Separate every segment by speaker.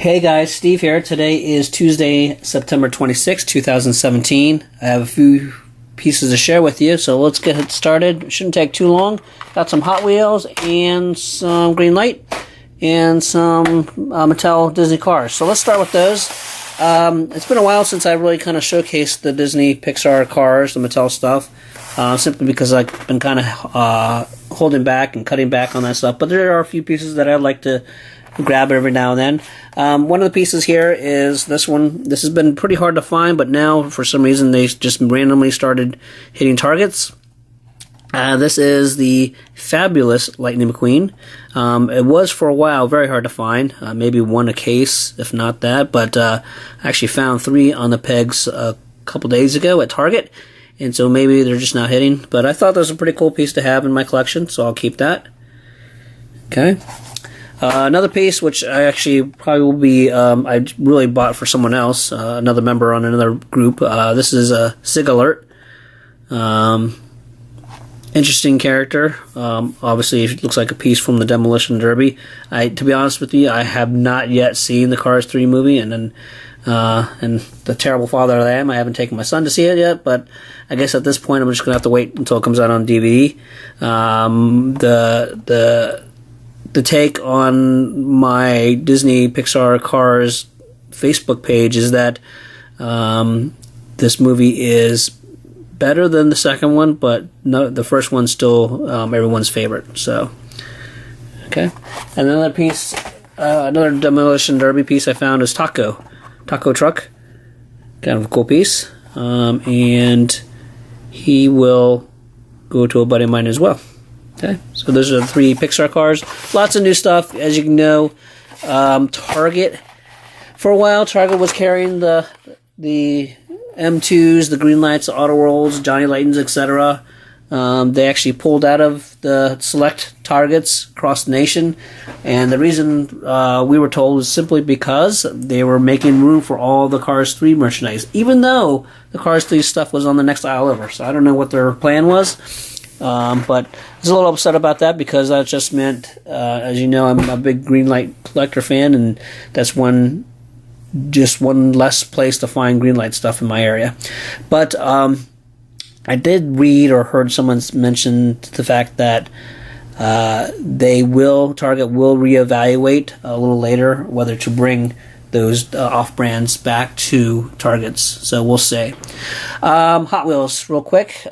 Speaker 1: Hey guys, Steve here. Today is Tuesday, September 26, 2017. I have a few pieces to share with you, so let's get it started. It shouldn't take too long. Got some Hot Wheels and some Greenlight and some Mattel Disney Cars. So let's start with those. It's been a while since I really kind of showcased the Disney Pixar Cars, the Mattel stuff, simply because I've been kind of holding back and cutting back on that stuff. But there are a few pieces that I'd like to grab every now and then. One of the pieces here is this one. This has been pretty hard to find, but now for some reason they just randomly started hitting targets. This is the fabulous Lightning McQueen. It was for a while very hard to find, maybe one a case, if not that, but I actually found 3 on the pegs a couple days ago at Target, and so maybe they're just not hitting, but I thought that was a pretty cool piece to have in my collection, so I'll keep that. Okay. Another piece, which I actually probably will be, I really bought for someone else, another member on another group. This is a Sig Alert. Interesting character. Obviously, it looks like a piece from the Demolition Derby. To be honest with you, I have not yet seen the Cars 3 movie, and the terrible father that I am, I haven't taken my son to see it yet, but I guess at this point I'm just going to have to wait until it comes out on DVD. The take on my Disney Pixar Cars Facebook page is that this movie is better than the second one, but no, the first one's still everyone's favorite. So, okay. And another piece, another Demolition Derby piece I found is Taco Truck. Kind of a cool piece. And he will go to a buddy of mine as well. Okay, so those are the 3 Pixar Cars. Lots of new stuff, as you can know. Target, for a while, Target was carrying the M2s, the Greenlights, the Auto Rolls, Johnny Lightens, etc. They actually pulled out of the select Targets across the nation, and the reason we were told was simply because they were making room for all the Cars 3 merchandise, even though the Cars 3 stuff was on the next aisle over. So I don't know what their plan was. But I was a little upset about that because that just meant, as you know, I'm a big Greenlight collector fan, and that's just one less place to find Greenlight stuff in my area. But I did read or heard someone mention the fact that Target will reevaluate a little later whether to bring those off-brands back to Targets. So we'll see. Hot Wheels, real quick.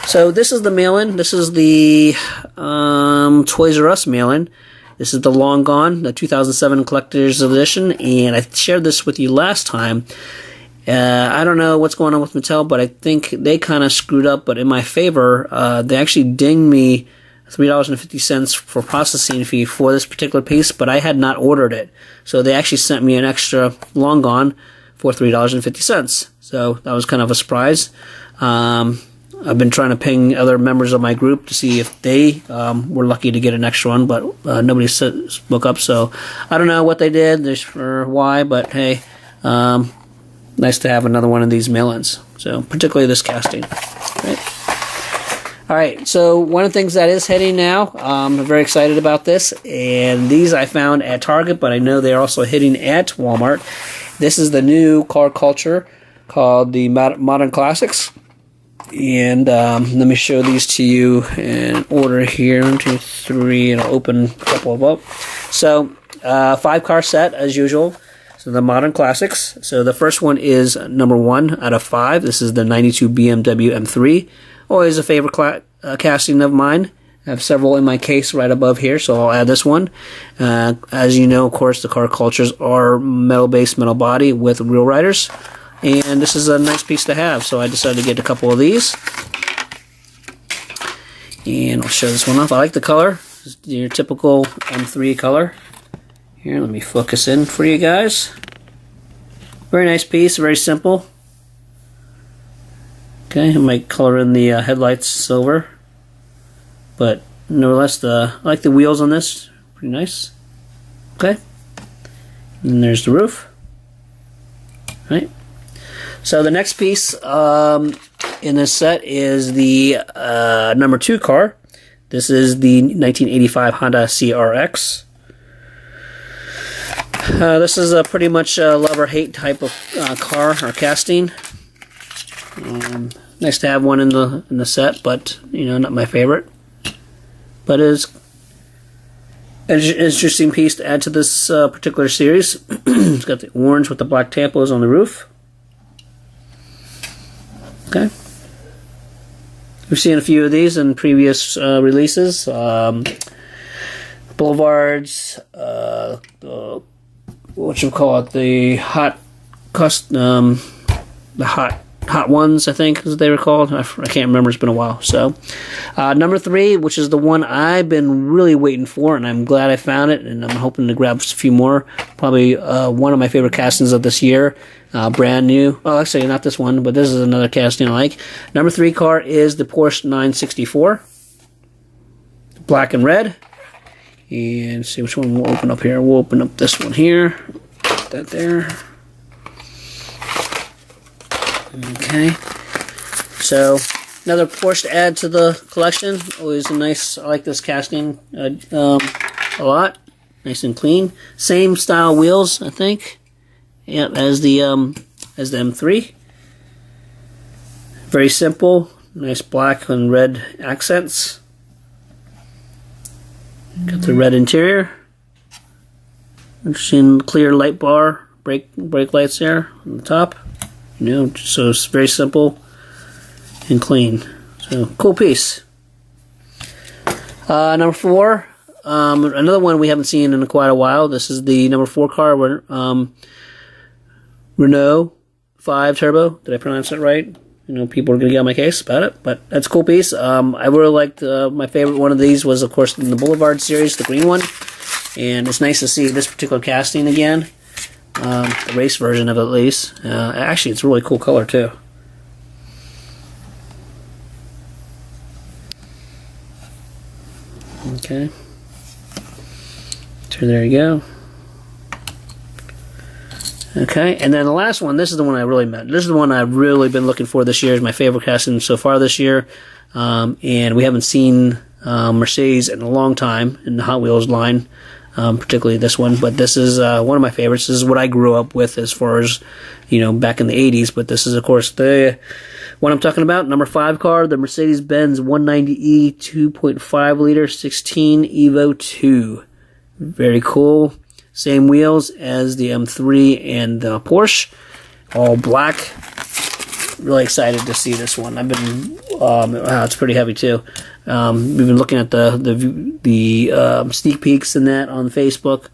Speaker 1: So this is the mail-in. This is the Toys R Us mail-in. This is the Long Gone, the 2007 Collector's Edition, and I shared this with you last time. I don't know what's going on with Mattel, but I think they kind of screwed up, but in my favor, they actually dinged me $3.50 for processing fee for this particular piece, but I had not ordered it. So they actually sent me an extra Long Gone for $3.50. So that was kind of a surprise. I've been trying to ping other members of my group to see if they were lucky to get an extra one, but nobody spoke up, so I don't know what they did or why, but hey, nice to have another one of these mail-ins, so particularly this casting. Alright, so one of the things that is hitting now, I'm very excited about this, and these I found at Target, but I know they're also hitting at Walmart. This is the new car culture called the Modern Classics. And let me show these to you in order here. 1, 2, 3, and I'll open a couple of up. So, 5-car set as usual. So the Modern Classics. So the first one is number 1 out of 5. This is the 92 BMW M3. Always a favorite casting of mine. I have several in my case right above here, so I'll add this one. As you know, of course, the car cultures are metal-based, metal body with real riders. And this is a nice piece to have, so I decided to get a couple of these. And I'll show this one off. I like the color. It's your typical M3 color. Here, let me focus in for you guys. Very nice piece, very simple. Okay, I might color in the headlights silver. But nevertheless, I like the wheels on this. Pretty nice. Okay. And there's the roof. All right. So the next piece in this set is the number 2 car. This is the 1985 Honda CRX. This is a pretty much a love or hate type of car or casting. Nice to have one in the set, but you know, not my favorite. But it is an interesting piece to add to this particular series. It's got the orange with the black tampos on the roof. Okay. We've seen a few of these in previous releases. Boulevards, the hot ones, I think, as they were called. I can't remember. It's been a while. So, number 3, which is the one I've been really waiting for, and I'm glad I found it, and I'm hoping to grab a few more. Probably one of my favorite castings of this year. Brand new. Well, actually, not this one, but this is another casting I like. Number 3 car is the Porsche 964. Black and red. And see which one we'll open up here. We'll open up this one here. Put that there. Okay. So, another Porsche to add to the collection. Always a nice, I like this casting a lot. Nice and clean. Same style wheels, I think. Yep, as the M3. Very simple. Nice black and red accents. Got the red interior. Interesting clear light bar, brake lights there on the top. You know, so it's very simple and clean. So cool piece. Number 4, another one we haven't seen in quite a while. This is the number 4 car, Renault 5 Turbo. Did I pronounce that right? You know, people are going to get on my case about it, but that's a cool piece. I really liked, my favorite one of these was, of course, in the Boulevard series, the green one. And it's nice to see this particular casting again. The race version of it, at least. Actually, it's a really cool color, too. Okay. So there you go. Okay, and then the last one, this is the one I really meant. This is the one I've really been looking for this year. It's my favorite casting so far this year. And we haven't seen Mercedes in a long time in the Hot Wheels line, particularly this one. But this is one of my favorites. This is what I grew up with as far as, you know, back in the 80s. But this is, of course, the one I'm talking about, number 5 car, the Mercedes-Benz 190E 2.5 liter 16 Evo 2. Very cool. Same wheels as the M3 and the Porsche, all black. Really excited to see this one. I've been, it's pretty heavy too. We've been looking at the sneak peeks and that on Facebook.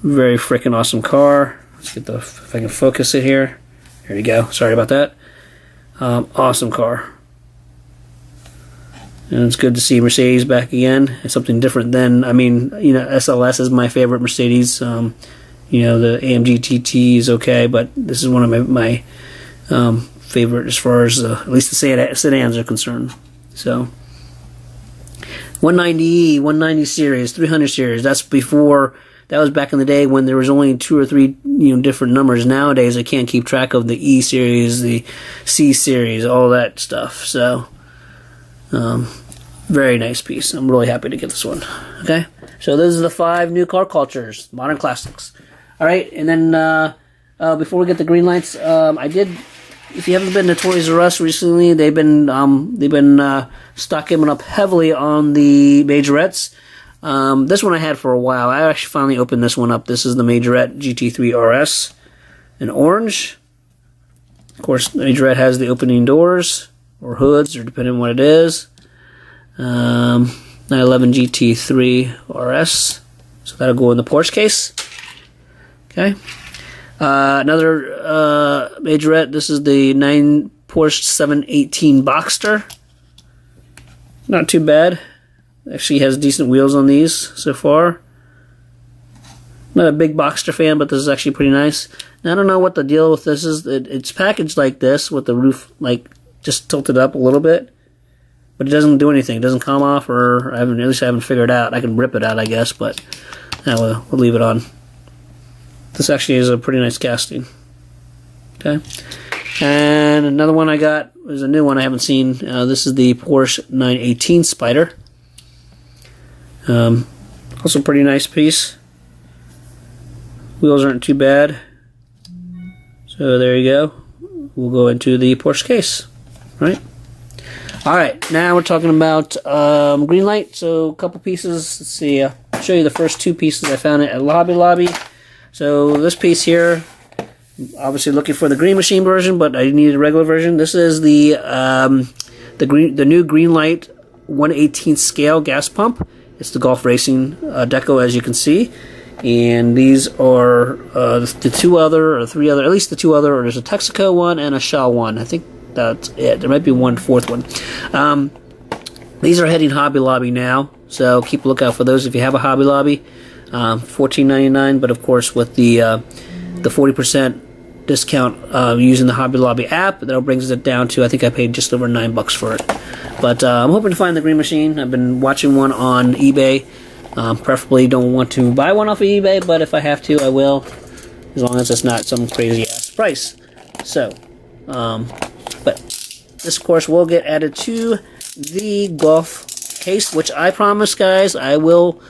Speaker 1: Very freaking awesome car. Let's get if I can focus it here. Here we go. Sorry about that. Awesome car. And it's good to see Mercedes back again. It's something different than, I mean, you know, SLS is my favorite Mercedes. You know, the AMG TT is okay, but this is one of my favorite as far as at least the sedans are concerned. So, 190E, 190 series, 300 series. That's before. That was back in the day when there was only 2 or 3, you know, different numbers. Nowadays, I can't keep track of the E series, the C series, all that stuff. So. Very nice piece. I'm really happy to get this one. Okay, so those are the 5 new car cultures, modern classics. All right, and then before we get the green lights, I did. If you haven't been to Toys R Us recently, they've been stocking up heavily on the Majorettes. This one I had for a while. I actually finally opened this one up. This is the Majorette GT3 RS in orange. Of course, the Majorette has the opening doors. Or hoods, or depending on what it is. 911 GT3 RS. So that'll go in the Porsche case. Okay. Another Majorette. This is the Porsche 718 Boxster. Not too bad. Actually has decent wheels on these so far. Not a big Boxster fan, but this is actually pretty nice. Now, I don't know what the deal with this is. It's packaged like this with the roof like just tilted up a little bit, but it doesn't do anything. It doesn't come off, or at least I haven't figured it out. I can rip it out, I guess, but we'll leave it on. This actually is a pretty nice casting. Okay, and another one I got is a new one I haven't seen. This is the Porsche 918 Spider. Also pretty nice piece. wheels aren't too bad. So there you go. We'll go into the Porsche case, right? All right, now we're talking about Greenlight. So a couple pieces. Let's see. I'll show you the first two pieces I found at Hobby Lobby. So this piece here, obviously looking for the Green Machine version, but I needed a regular version. This is the new Greenlight 1/18 scale gas pump. It's the Golf Racing deco, as you can see. And these are the two other, or three other, at least the two other, or there's a Texaco one and a Shaw one. I think that's it. There might be one fourth one. These are heading Hobby Lobby now, so keep a lookout for those if you have a Hobby Lobby. $14.99, but of course with the 40% discount using the Hobby Lobby app, that brings it down to, I think I paid just over $9 for it. But I'm hoping to find the Green Machine. I've been watching one on eBay. Preferably don't want to buy one off of eBay, but if I have to, I will, as long as it's not some crazy ass price. So, but this, of course, will get added to the golf case, which I promise, guys, I will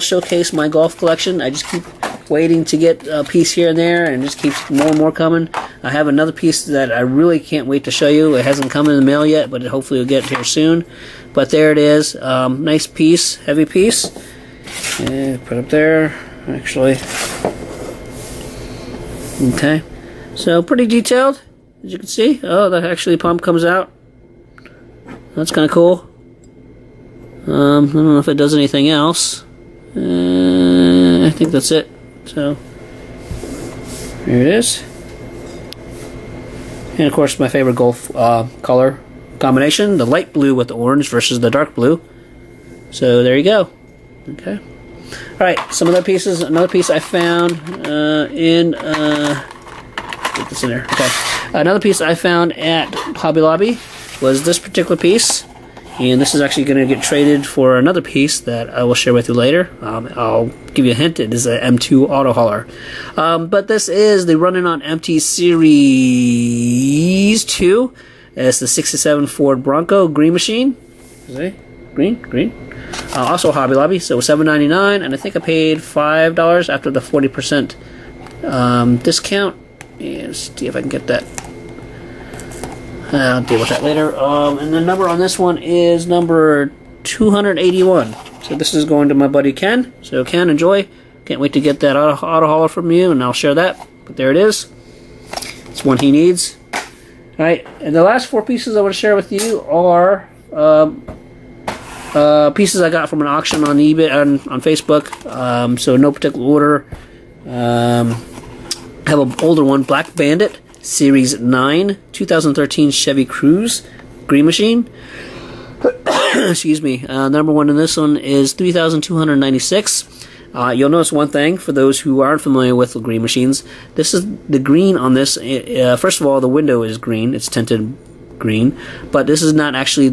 Speaker 1: showcase my golf collection. I just keep waiting to get a piece here and there, and just keeps more and more coming. I have another piece that I really can't wait to show you. It hasn't come in the mail yet, but hopefully it'll get here soon. But there it is. Nice piece, heavy piece. And put it up there, actually. Okay. So pretty detailed, as you can see. Oh, that actually pump comes out. That's kind of cool. I don't know if it does anything else. I think that's it. So, here it is. And of course, my favorite Golf color combination, the light blue with the orange versus the dark blue. So, there you go. Okay. Alright, some other pieces. Another piece I found get this in there. Okay. Another piece I found at Hobby Lobby was this particular piece. And this is actually going to get traded for another piece that I will share with you later. I'll give you a hint. It is an M2 auto hauler. But this is the Running on Empty Series 2. It's the 67 Ford Bronco Green Machine. Is it? Green? Also Hobby Lobby. So $7.99, and I think I paid $5 after the 40% discount. And see if I can get that. I'll deal with that later. And the number on this one is number 281. So this is going to my buddy Ken. So Ken, enjoy. Can't wait to get that auto hauler from you, and I'll share that. But there it is. It's one he needs. Alright, and the last four pieces I want to share with you are pieces I got from an auction on eBay, on Facebook. So no particular order. I have an older one, Black Bandit. Series 9, 2013 Chevy Cruze Green Machine. Excuse me. Number one in this one is 3,296. You'll notice one thing for those who aren't familiar with the Green Machines. This is the green on this. First of all, the window is green. It's tinted green, but this is not actually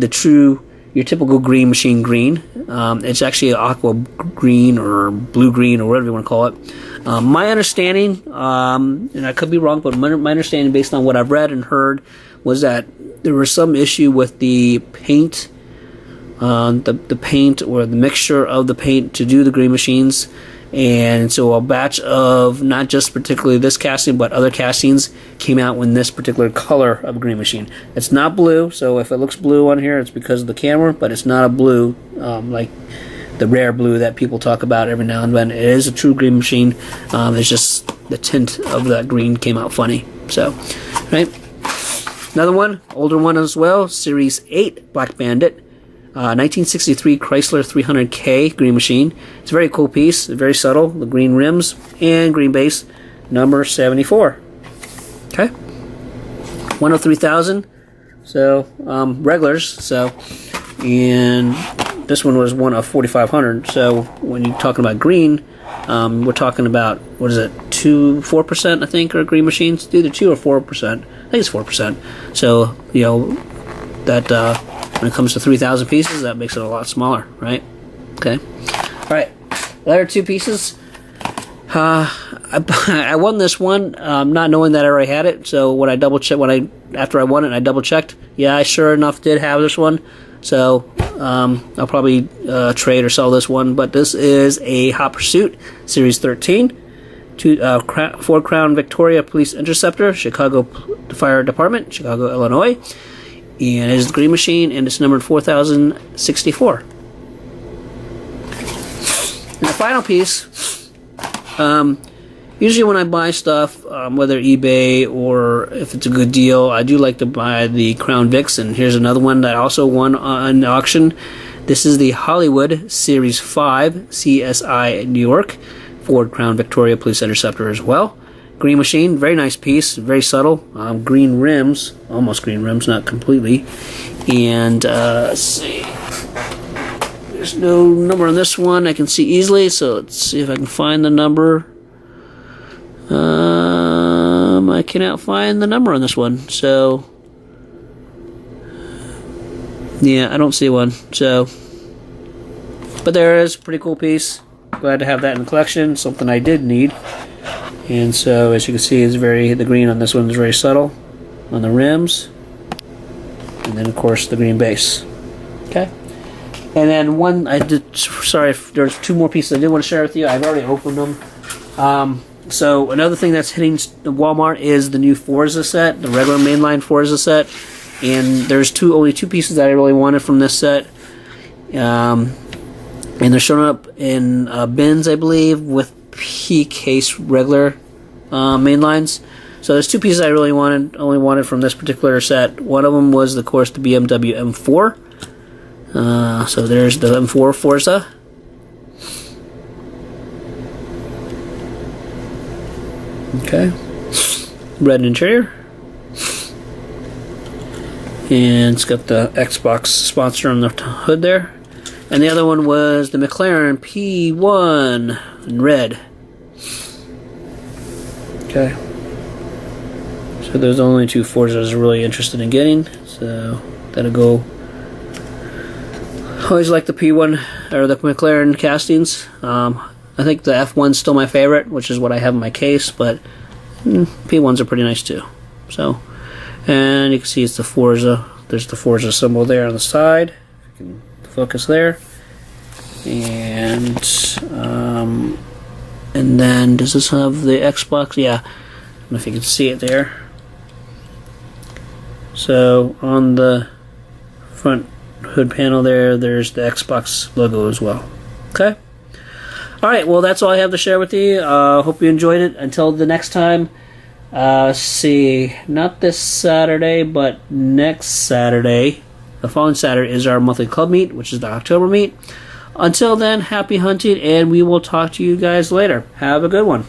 Speaker 1: your typical Green Machine green. It's actually aqua green or blue green or whatever you want to call it. My understanding, and I could be wrong, but my understanding based on what I've read and heard was that there was some issue with the paint, the paint or the mixture of the paint to do the Green Machines. And so a batch of not just particularly this casting, but other castings came out with this particular color of Green Machine. It's not blue, so if it looks blue on here, it's because of the camera, but it's not a blue like the rare blue that people talk about every now and then. It is a true Green Machine. It's just the tint of that green came out funny. So, right. Another one, older one as well, Series 8 Black Bandit. 1963 Chrysler 300K Green Machine. It's a very cool piece, very subtle. The green rims and green base, number 74. Okay, 103,000. So regulars. So, and this one was one of 4,500. So when you're talking about green, we're talking about, what is it, 4%? I think are Green Machines. It's either 2 or 4%. I think it's 4%. So you know that. When it comes to 3,000 pieces, that makes it a lot smaller, right? Okay. All right. The other two pieces. I won this one, not knowing that I already had it. So when I double checked, after I won it, I double checked. Yeah, I sure enough did have this one. So I'll probably trade or sell this one. But this is a Hot Pursuit Series 13. Ford Crown Victoria Police Interceptor, Chicago Fire Department, Chicago, Illinois. And it is the Green Machine, and it's numbered 4064. And the final piece, usually when I buy stuff, whether eBay or if it's a good deal, I do like to buy the Crown Vics, and here's another one that I also won on auction. This is the Hollywood Series 5 CSI New York Ford Crown Victoria Police Interceptor as well. Green Machine, very nice piece, very subtle. Green rims, almost green rims, not completely. And let's see, there's no number on this one I can see easily, so let's see if I can find the number. I cannot find the number on this one, so yeah, I don't see one. So, but there is a pretty cool piece. Glad to have that in the collection. Something I did need. And so, as you can see, the green on this one is very subtle on the rims, and then of course the green base. Okay. And then sorry, there's two more pieces I did want to share with you. I've already opened them. So another thing that's hitting Walmart is the new Forza set, the regular mainline Forza set. And there's only two pieces that I really wanted from this set. And they're showing up in bins, I believe, with P-case regular main lines. So there's two pieces I really only wanted from this particular set. One of them was, of course, the BMW M4. So there's the M4 Forza. Okay. Red interior. And it's got the Xbox sponsor on the hood there. And the other one was the McLaren P1 in red. Okay. So those are the only two Forzas I was really interested in getting. So that'll go. I always like the P1 or the McLaren castings. I think the F1's still my favorite, which is what I have in my case, but P1s are pretty nice too. So, and you can see it's the Forza. There's the Forza symbol there on the side. You can focus there. And then does this have the Xbox? Yeah. I don't know if you can see it there. So on the front hood panel there's the Xbox logo as well. Okay. Alright, well that's all I have to share with you. Hope you enjoyed it. Until the next time, see, not this Saturday, but next Saturday, the following Saturday is our monthly club meet, which is the October meet. Until then, happy hunting, and we will talk to you guys later. Have a good one.